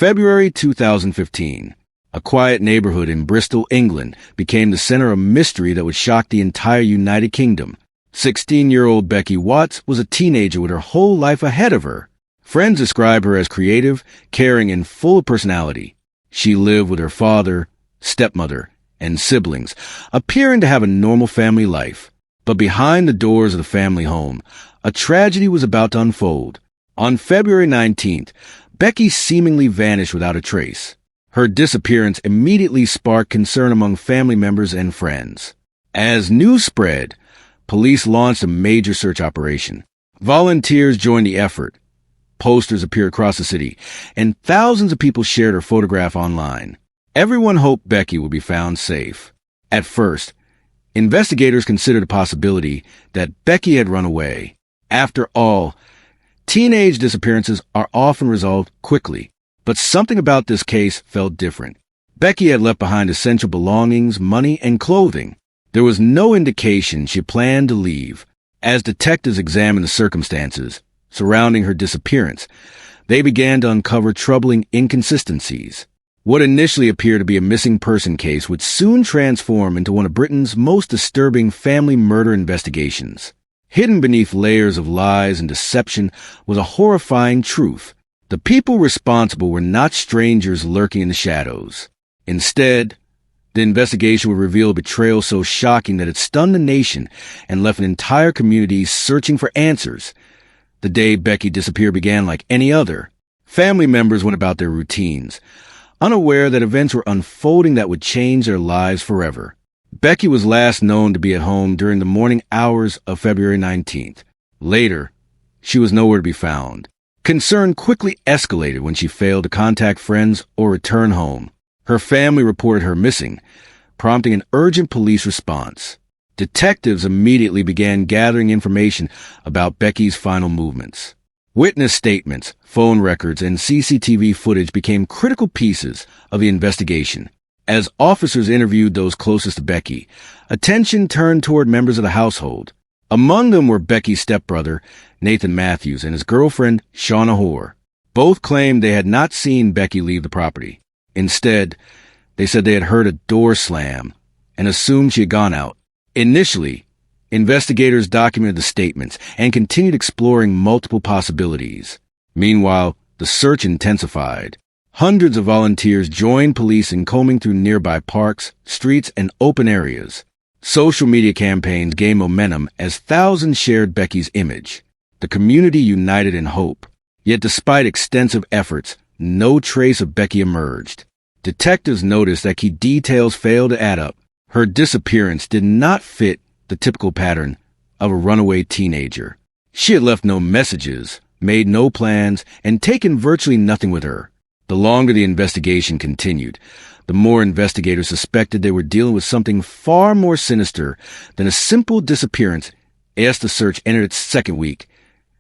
February 2015. A quiet neighborhood in Bristol, England, became the center of mystery that would shock the entire United Kingdom. 16-year-old Becky Watts was a teenager with her whole life ahead of her. Friends describe her as creative, caring, and full of personality. She lived with her father, stepmother, and siblings, appearing to have a normal family life. But behind the doors of the family home, a tragedy was about to unfold. On February 19th, Becky seemingly vanished without a trace. Her disappearance immediately sparked concern among family members and friends. As news spread, police launched a major search operation. Volunteers joined the effort. Posters appeared across the city, and thousands of people shared her photograph online. Everyone hoped Becky would be found safe. At first, investigators considered the possibility that Becky had run away. After all, teenage disappearances are often resolved quickly, but something about this case felt different. Becky had left behind essential belongings, money, and clothing. There was no indication she planned to leave. As detectives examined the circumstances surrounding her disappearance, they began to uncover troubling inconsistencies. What initially appeared to be a missing person case would soon transform into one of Britain's most disturbing family murder investigations. Hidden beneath layers of lies and deception was a horrifying truth. The people responsible were not strangers lurking in the shadows. Instead, the investigation would reveal a betrayal so shocking that it stunned the nation and left an entire community searching for answers. The day Becky disappeared began like any other. Family members went about their routines, unaware that events were unfolding that would change their lives forever. Becky was last known to be at home during the morning hours of February 19th. Later, she was nowhere to be found. Concern quickly escalated when she failed to contact friends or return home. Her family reported her missing, prompting an urgent police response. Detectives immediately began gathering information about Becky's final movements. Witness statements, phone records, and CCTV footage became critical pieces of the investigation. As officers interviewed those closest to Becky, attention turned toward members of the household. Among them were Becky's stepbrother, Nathan Matthews, and his girlfriend, Shauna Hoare. Both claimed they had not seen Becky leave the property. Instead, they said they had heard a door slam and assumed she had gone out. Initially, investigators documented the statements and continued exploring multiple possibilities. Meanwhile, the search intensified. Hundreds of volunteers joined police in combing through nearby parks, streets, and open areas. Social media campaigns gained momentum as thousands shared Becky's image. The community united in hope. Yet despite extensive efforts, no trace of Becky emerged. Detectives noticed that key details failed to add up. Her disappearance did not fit the typical pattern of a runaway teenager. She had left no messages, made no plans, and taken virtually nothing with her. The longer the investigation continued, the more investigators suspected they were dealing with something far more sinister than a simple disappearance. As the search entered its second week,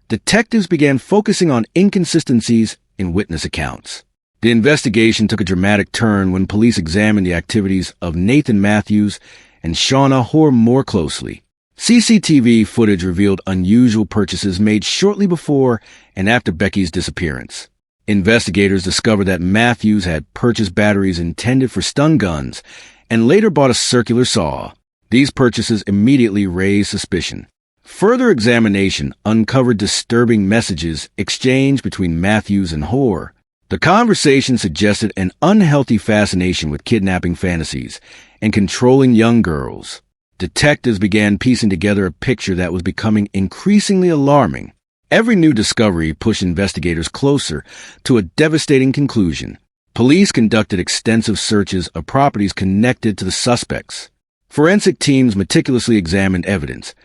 detectives began focusing on inconsistencies in witness accounts. The investigation took a dramatic turn when police examined the activities of Nathan Matthews and Shauna Hoare more closely. CCTV footage revealed unusual purchases made shortly before and after Becky's disappearance. Investigators discovered that Matthews had purchased batteries intended for stun guns and later bought a circular saw. These purchases immediately raised suspicion. Further examination uncovered disturbing messages exchanged between Matthews and Hoare. The conversation suggested an unhealthy fascination with kidnapping fantasies and controlling young girls. Detectives began piecing together a picture that was becoming increasingly alarming. Every new discovery pushed investigators closer to a devastating conclusion. Police conducted extensive searches of properties connected to the suspects. Forensic teams meticulously examined evidence,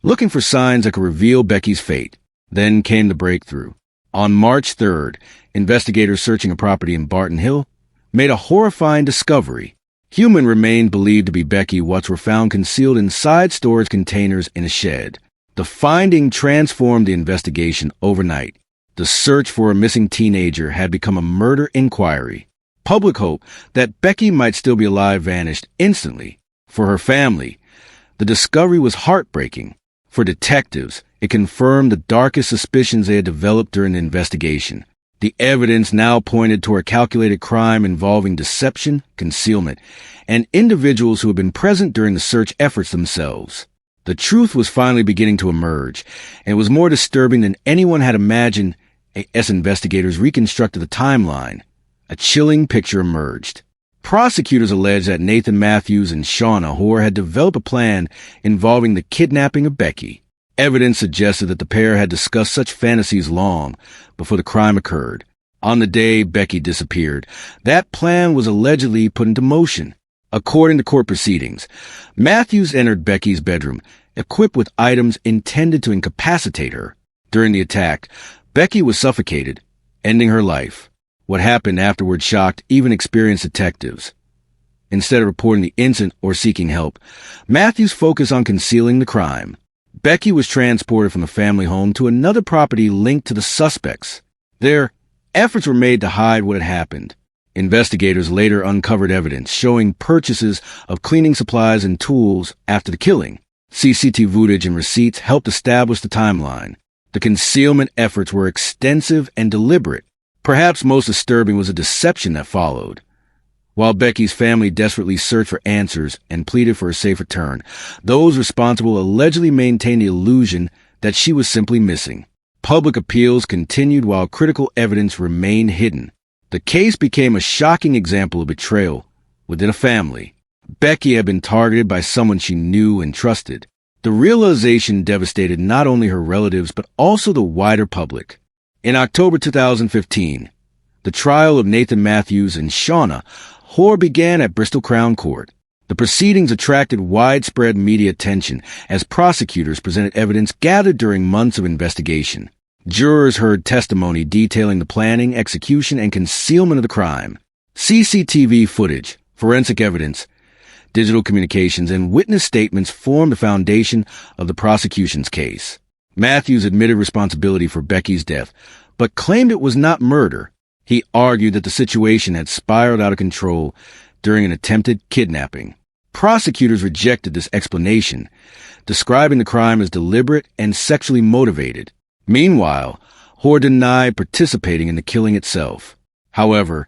looking for signs that could reveal Becky's fate. Then came the breakthrough. On March 3rd, investigators searching a property in Barton Hill made a horrifying discovery. Human remains believed to be Becky Watts were found concealed inside storage containers in a shed. The finding transformed the investigation overnight. The search for a missing teenager had become a murder inquiry. Public hope that Becky might still be alive vanished instantly. For her family, the discovery was heartbreaking. For detectives, it confirmed the darkest suspicions they had developed during the investigation. The evidence now pointed toward a calculated crime involving deception, concealment, and individuals who had been present during the search efforts themselves. The truth was finally beginning to emerge, and it was more disturbing than anyone had imagined as investigators reconstructed the timeline. A chilling picture emerged. Prosecutors alleged that Nathan Matthews and Shauna Hoare had developed a plan involving the kidnapping of Becky. Evidence suggested that the pair had discussed such fantasies long before the crime occurred. On the day Becky disappeared, that plan was allegedly put into motion. According to court proceedings, Matthews entered Becky's bedroom, equipped with items intended to incapacitate her. During the attack, Becky was suffocated, ending her life. What happened afterward shocked even experienced detectives. Instead of reporting the incident or seeking help, Matthews focused on concealing the crime. Becky was transported from the family home to another property linked to the suspects. Their efforts were made to hide what had happened. Investigators later uncovered evidence showing purchases of cleaning supplies and tools after the killing. CCTV footage and receipts helped establish the timeline. The concealment efforts were extensive and deliberate. Perhaps most disturbing was the deception that followed. While Becky's family desperately searched for answers and pleaded for a safe return, those responsible allegedly maintained the illusion that she was simply missing. Public appeals continued while critical evidence remained hidden. The case became a shocking example of betrayal within a family. Becky had been targeted by someone she knew and trusted. The realization devastated not only her relatives but also the wider public. In October 2015, the trial of Nathan Matthews and Shauna Hoare began at Bristol Crown Court. The proceedings attracted widespread media attention as prosecutors presented evidence gathered during months of investigation. Jurors heard testimony detailing the planning, execution, and concealment of the crime. CCTV footage, forensic evidence, digital communications, and witness statements formed the foundation of the prosecution's case. Matthews admitted responsibility for Becky's death, but claimed it was not murder. He argued that the situation had spiraled out of control during an attempted kidnapping. Prosecutors rejected this explanation, describing the crime as deliberate and sexually motivated. Meanwhile, Hoare denied participating in the killing itself. However,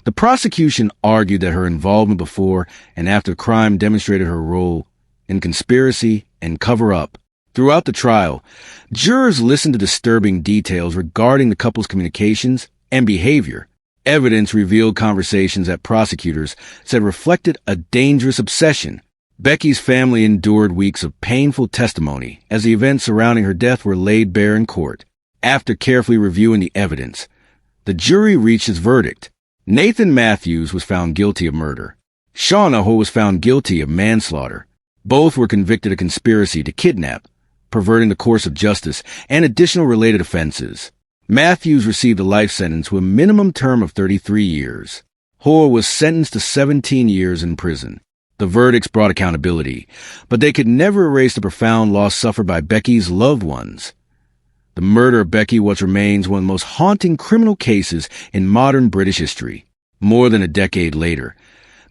the prosecution argued that her involvement before and after the crime demonstrated her role in conspiracy and cover-up. Throughout the trial, jurors listened to disturbing details regarding the couple's communications and behavior. Evidence revealed conversations that prosecutors said reflected a dangerous obsession. Becky's family endured weeks of painful testimony as the events surrounding her death were laid bare in court. After carefully reviewing the evidence, the jury reached its verdict. Nathan Matthews was found guilty of murder. Shauna Hoare was found guilty of manslaughter. Both were convicted of conspiracy to kidnap, perverting the course of justice, and additional related offenses. Matthews received a life sentence with a minimum term of 33 years. Hoare was sentenced to 17 years in prison. The verdicts brought accountability, but they could never erase the profound loss suffered by Becky's loved ones. The murder of Becky Watts remains one of the most haunting criminal cases in modern British history. More than a decade later,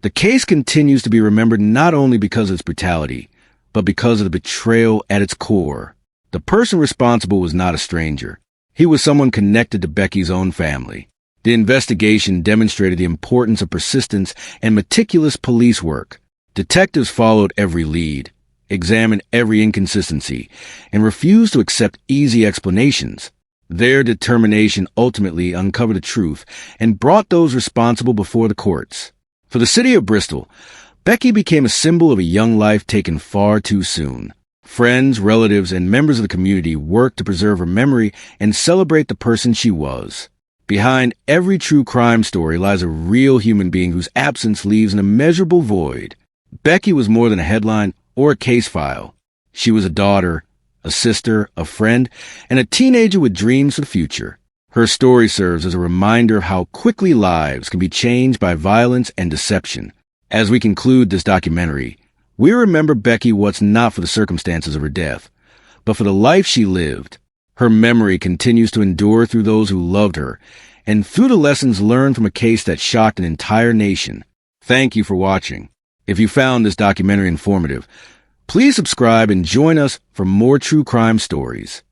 the case continues to be remembered not only because of its brutality, but because of the betrayal at its core. The person responsible was not a stranger. He was someone connected to Becky's own family. The investigation demonstrated the importance of persistence and meticulous police work. Detectives followed every lead, examined every inconsistency, and refused to accept easy explanations. Their determination ultimately uncovered the truth and brought those responsible before the courts. For the city of Bristol, Becky became a symbol of a young life taken far too soon. Friends, relatives, and members of the community worked to preserve her memory and celebrate the person she was. Behind every true crime story lies a real human being whose absence leaves an immeasurable void. Becky was more than a headline or a case file. She was a daughter, a sister, a friend, and a teenager with dreams for the future. Her story serves as a reminder of how quickly lives can be changed by violence and deception. As we conclude this documentary, we remember Becky Watts not for the circumstances of her death, but for the life she lived. Her memory continues to endure through those who loved her, and through the lessons learned from a case that shocked an entire nation. Thank you for watching. If you found this documentary informative, please subscribe and join us for more true crime stories.